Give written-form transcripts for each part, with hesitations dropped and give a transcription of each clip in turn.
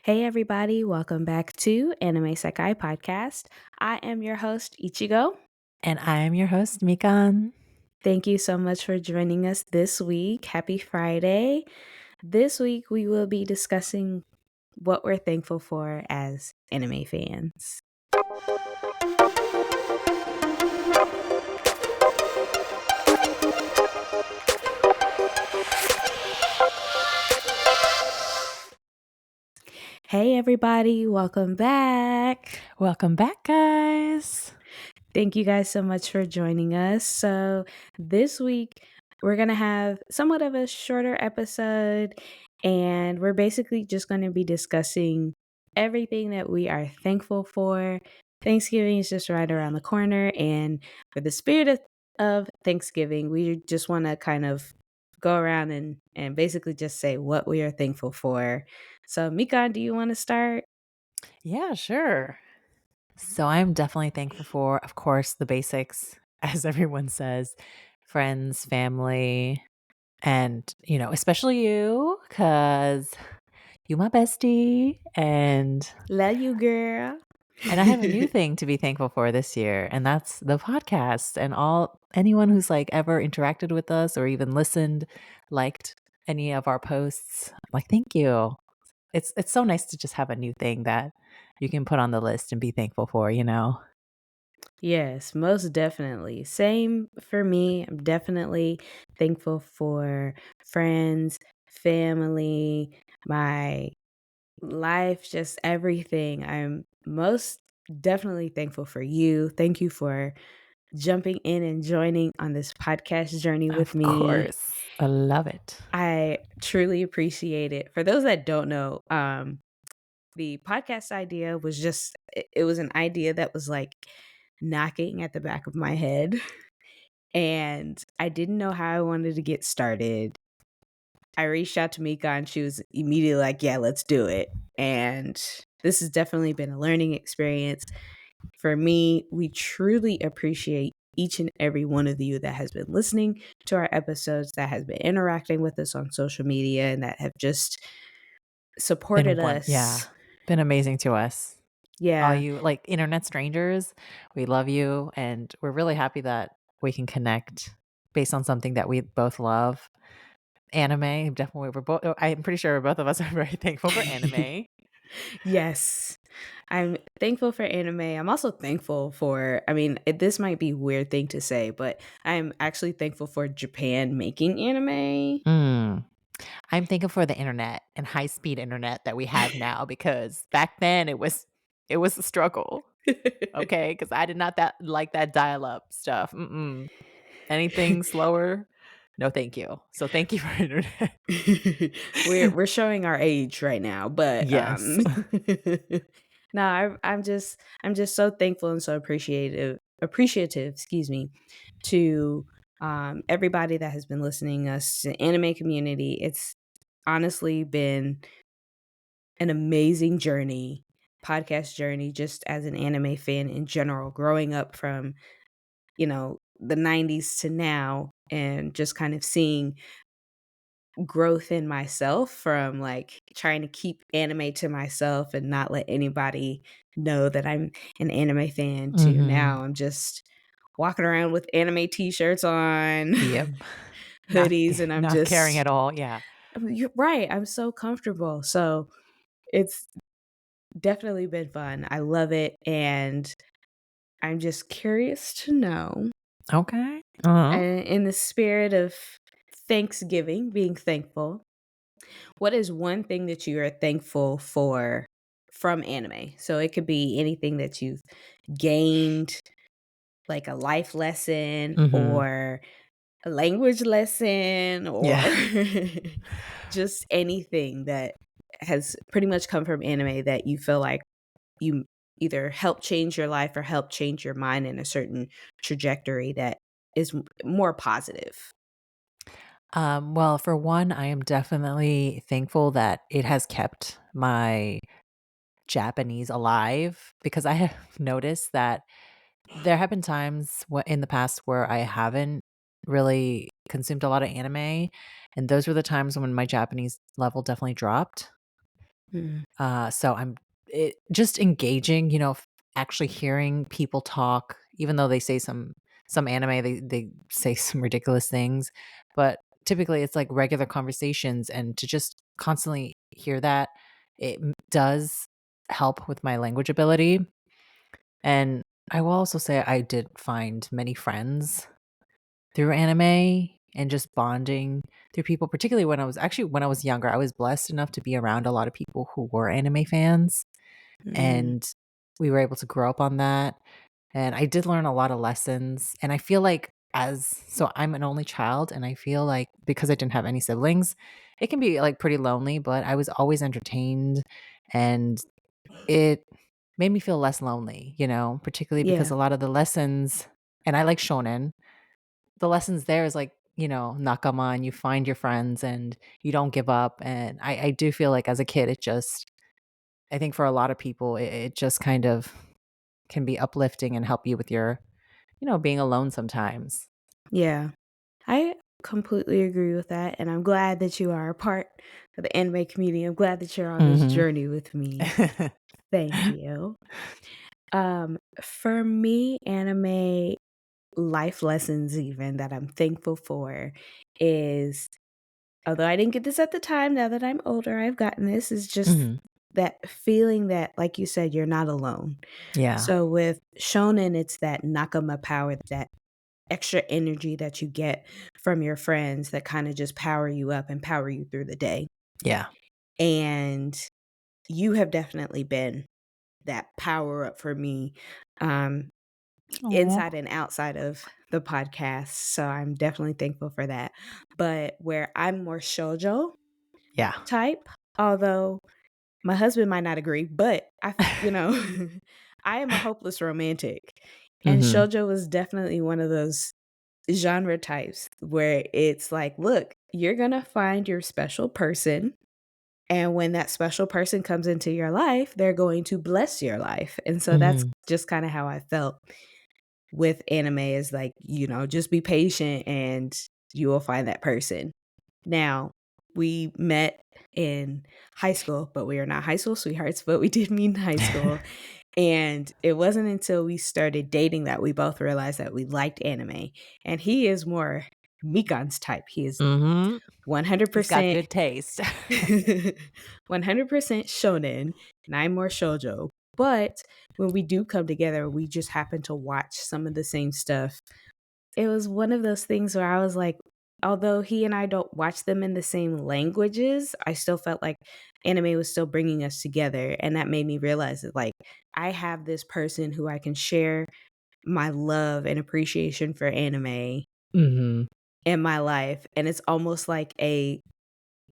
Hey everybody, welcome back to Anime Sekai Podcast. I am your host Ichigo. And I am your host, Mikan. Thank you so much for joining us this week. Happy Friday. This week we will be discussing what we're thankful for as anime fans. Hey everybody, welcome back. Welcome back, guys. Thank you guys so much for joining us. So, this week we're going to have somewhat of a shorter episode, and we're basically just going to be discussing everything that we are thankful for. Thanksgiving is just right around the corner, and for the spirit of Thanksgiving, we just want to kind of go around and basically just say what we are thankful for. So, Mika, do you want to start? Yeah, sure. So I'm definitely thankful for, of course, the basics, as everyone says, friends, family, and, especially you, because you my bestie. Love you, girl. And I have a new thing to be thankful for this year, and that's the podcast and anyone who's like ever interacted with us or even listened, liked any of our posts. Like, thank you. It's so nice to just have a new thing that you can put on the list and be thankful for. Yes, most definitely. Same for me. I'm definitely thankful for friends, family, my life, just everything. I'm most definitely thankful for you. Thank you for jumping in and joining on this podcast journey with Of me. course. I love it. I truly appreciate it. For those that don't know, the podcast idea was just it was an idea that was like knocking at the back of my head and I didn't know how I wanted to get started. I reached out to Mika and she was immediately like, "Yeah, let's do it." And this has definitely been a learning experience for me. We truly appreciate each and every one of you that has been listening to our episodes, that has been interacting with us on social media, and that have just supported Yeah, us. been amazing to us. All Yeah. you like internet strangers, we love you, and we're really happy that we can connect based on something that we both love. Anime, definitely. I'm pretty sure both of us are very thankful for anime. Yes. I'm thankful for anime. I'm also thankful for, I mean, this might be a weird thing to say, but I'm actually thankful for Japan making anime. Mm. I'm thankful for the internet and high speed internet that we have now because back then it was a struggle. Okay, because I did not that like that dial up stuff. Mm-mm. Anything slower, no, thank you. So thank you for internet. We're showing our age right now, but Yes. no, I'm just so thankful and so appreciative, excuse me, to everybody that has been listening us, the anime community. It's honestly been an amazing journey, podcast journey, just as an anime fan in general, growing up from, the 90s to now, and just kind of seeing growth in myself from like trying to keep anime to myself and not let anybody know that I'm an anime fan to Mhm. now I'm just walking around with anime t-shirts on, Yep. Not hoodies, and not caring at all, yeah. you're right, I'm so comfortable. So it's definitely been fun. I love it, and I'm just curious to know, Okay. Uh-huh. in the spirit of Thanksgiving, being thankful, what is one thing that you are thankful for from anime? So it could be anything that you've gained, like a life lesson Mhm. or a language lesson or Yeah. just anything that has pretty much come from anime that you feel like you either help change your life or help change your mind in a certain trajectory that is more positive. Well, for one, I am definitely thankful that it has kept my Japanese alive because I have noticed that there have been times in the past where I haven't really consumed a lot of anime, and those were the times when my Japanese level definitely dropped. Mm. So just engaging, actually hearing people talk, even though they say some anime, they say some ridiculous things, but typically it's like regular conversations, and to just constantly hear that, does help with my language ability. And I will also say I did find many friends through anime and just bonding through people, particularly when I was younger. I was blessed enough to be around a lot of people who were anime fans, Mm. and we were able to grow up on that. And I did learn a lot of lessons. And I feel like, I'm an only child, and I feel like because I didn't have any siblings, it can be like pretty lonely, but I was always entertained, and it made me feel less lonely, particularly because Yeah. a lot of the lessons, and I like shonen, the lessons there is like, nakama, and you find your friends and you don't give up. And I do feel like as a kid, I think for a lot of people, it just kind of can be uplifting and help you with your, being alone sometimes. Yeah. I completely agree with that, and I'm glad that you are a part of the anime community. I'm glad that you're on this Mhm. journey with me. Thank you. For me, anime life lessons even that I'm thankful for is, although I didn't get this at the time, now that I'm older, I've gotten this, is just Mhm. that feeling that, like you said, you're not alone. Yeah. So with shonen, it's that nakama power, that extra energy that you get from your friends that kind of just power you up and power you through the day. Yeah. And you have definitely been that power up for me, um, Aw. inside and outside of the podcast. So I'm definitely thankful for that. But where I'm more shoujo Yeah. type, although my husband might not agree, but I am a hopeless romantic. And Mhm. shoujo was definitely one of those genre types where it's like, look, you're going to find your special person. And when that special person comes into your life, they're going to bless your life. And so that's Mhm. just kind of how I felt with anime, is like, just be patient and you will find that person. Now, we met in high school, but we are not high school sweethearts, but we did meet in high school. And it wasn't until we started dating that we both realized that we liked anime. And he is more Mikan's type. He is Mhm. He's got 100% good taste. 100% shonen, and I'm more shoujo. But when we do come together, we just happen to watch some of the same stuff. It was one of those things where I was like, although he and I don't watch them in the same languages, I still felt like anime was still bringing us together. And that made me realize that, like, I have this person who I can share my love and appreciation for anime Mhm. in my life. And it's almost like a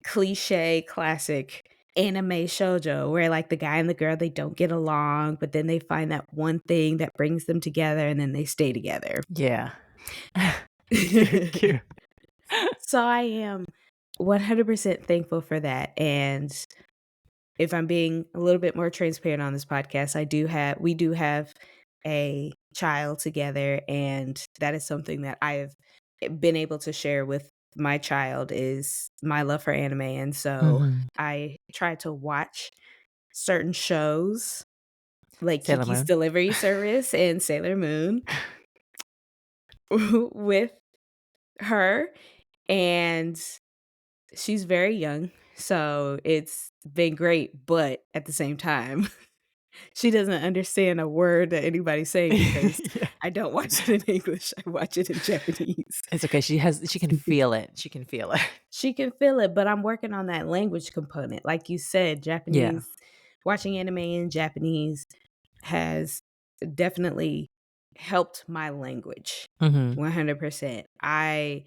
cliche classic anime shoujo where, like, the guy and the girl, they don't get along, but then they find that one thing that brings them together and then they stay together. Yeah. Cute, cute. So I am 100% thankful for that. And if I'm being a little bit more transparent on this podcast, we do have a child together, and that is something that I've been able to share with my child, is my love for anime. And so Mhm. I try to watch certain shows like Sailor Kiki's Moon. Delivery Service and Sailor Moon with her, and she's very young, so it's been great, but at the same time, she doesn't understand a word that anybody's saying because Yeah. I don't watch it in English, I watch it in Japanese. It's okay. She can feel it. She can feel it. She can feel it, but I'm working on that language component. Like you said, Yeah. Japanese watching anime in Japanese has definitely helped my language Mhm. 100%. I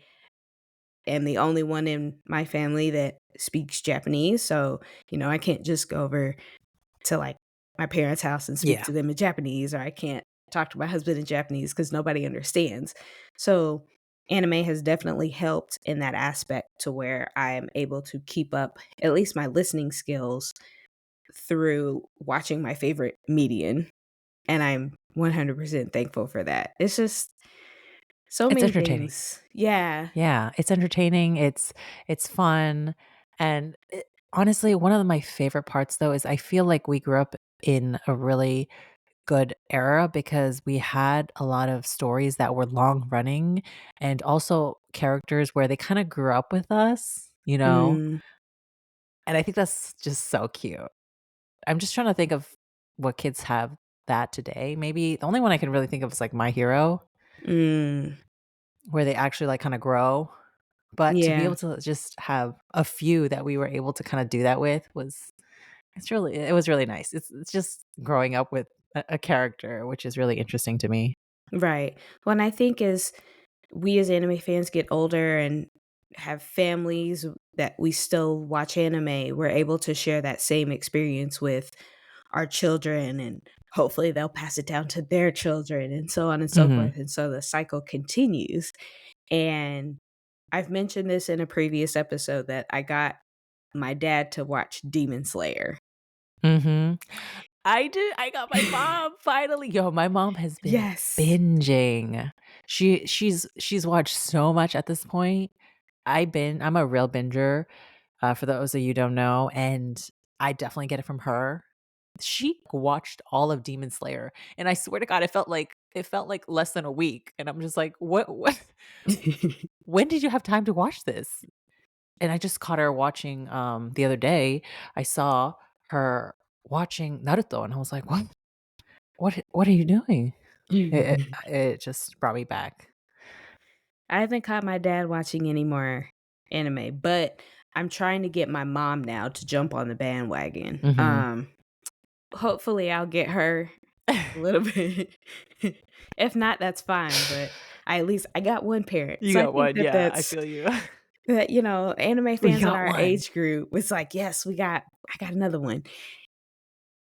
am the only one in my family that speaks Japanese, so, I can't just go over to, like, my parents' house and speak Yeah. to them in Japanese, or I can't talk to my husband in Japanese because nobody understands. So, anime has definitely helped in that aspect to where I am able to keep up at least my listening skills through watching my favorite medium, and I'm 100% thankful for that. It's just so It's many entertaining. things. Yeah. Yeah, it's entertaining, it's fun, and honestly, one of my favorite parts though is I feel like we grew up in a really good era because we had a lot of stories that were long running and also characters where they kind of grew up with us, you know? Mm, And I think that's just so cute. I'm just trying to think of what kids have that today. Maybe the only one I can really think of is like My Hero, mm, where they actually like kind of grow. But to be yeah, able to just have a few that we were able to kind of do that with it was really nice. It's just growing up with a character, which is really interesting to me. right. Well, and I think as we as anime fans get older and have families that we still watch anime, we're able to share that same experience with our children, and hopefully they'll pass it down to their children and so on and so Mhm. forth. And so the cycle continues. And I've mentioned this in a previous episode that I got my dad to watch Demon Slayer. Mhm. I did. I got my mom finally. Yo, my mom has been Yes. binging. She's watched so much at this point. I'm a real binger, for those of you who don't know, and I definitely get it from her. She watched all of Demon Slayer, and I swear to God, it felt like less than a week, and I'm just like, "What when did you have time to watch this?" And I just caught her watching, the other day, I saw her watching Naruto, and I was like, "What? What are you doing?" It just brought me back. I haven't caught my dad watching any more anime, but I'm trying to get my mom now to jump on the bandwagon. Mhm. Hopefully I'll get her a little bit. If not, that's fine, but I got one parent. You So I got think one, that yeah, I that's feel you. that, anime We fans in got our one. age group was like, "Yes, I got another one."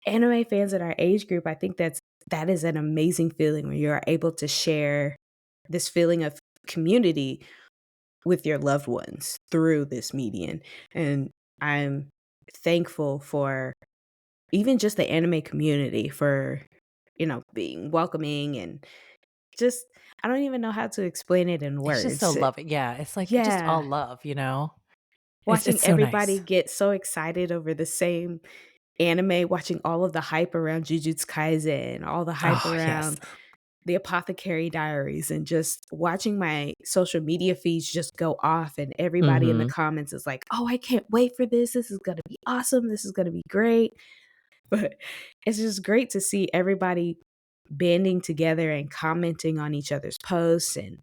Anime fans in our age group, I think that is an amazing feeling when you're able to share this feeling of community with your loved ones through this medium. And I'm thankful for even just the anime community for, being welcoming and just I don't even know how to explain it in It's just so words. loving, yeah, it's like it's just all Yeah. love, you know? Watching It's so everybody nice. get so excited over the same anime, watching all of the hype around Jujutsu Kaisen, all the hype Oh, yes. around the Apothecary Diaries, and just watching my social media feeds just go off, and everybody in the Mhm. comments is like, "Oh, I can't wait for this. This is gonna be awesome. This is gonna be great." But it's just great to see everybody banding together and commenting on each other's posts, and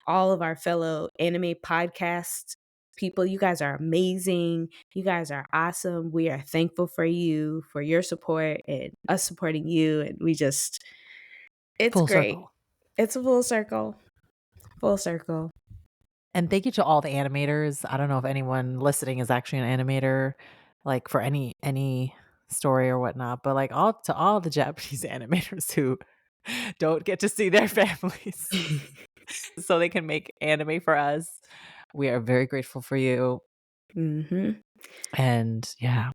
all of our fellow anime podcast people. You guys are amazing. You guys are awesome. We are thankful for you, for your support, and us supporting you. And it's Full great. circle. It's a full circle. Full circle. And thank you to all the animators. I don't know if anyone listening is actually an animator, like, for any story or whatnot, but, like, all the Japanese animators who don't get to see their families so they can make anime for us. We are very grateful for you, Hmm. and yeah.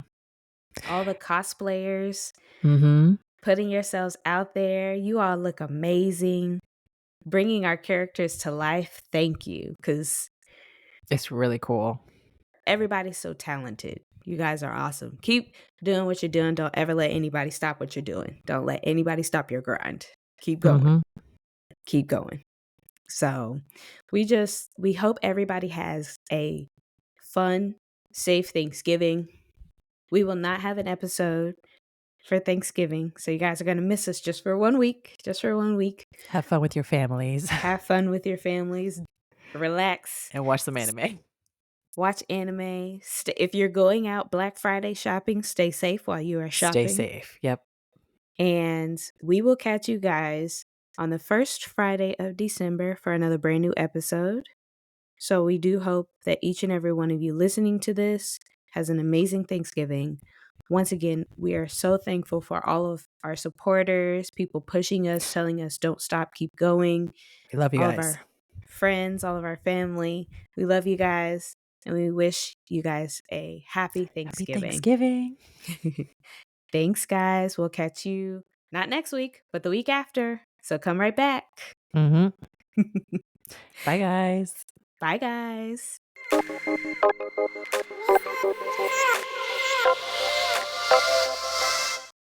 All the cosplayers Mhm. putting yourselves out there. You all look amazing. Bringing our characters to life. Thank you. Because It's really cool. everybody's so talented. You guys are awesome. Keep doing what you're doing. Don't ever let anybody stop what you're doing. Don't let anybody stop your grind. Keep going. Mhm. Keep going. So we hope everybody has a fun, safe Thanksgiving. We will not have an episode for Thanksgiving. So you guys are going to miss us just for 1 week. Just for 1 week. Have fun with your families Have fun with your families. Relax. and watch some anime. Watch anime. If you're going out Black Friday shopping, stay safe while you are Stay shopping. safe. Yep. And we will catch you guys on the first Friday of December for another brand new episode. So we do hope that each and every one of you listening to this has an amazing Thanksgiving. Once again, we are so thankful for all of our supporters, people pushing us, telling us don't stop, keep going, We love you all of guys. our friends, all of our family. We love you guys, and we wish you guys a happy Happy Thanksgiving. Thanksgiving. Thanks, guys. We'll catch you not next week, but the week after. So come right back. Mhm. Bye, guys. Bye, guys.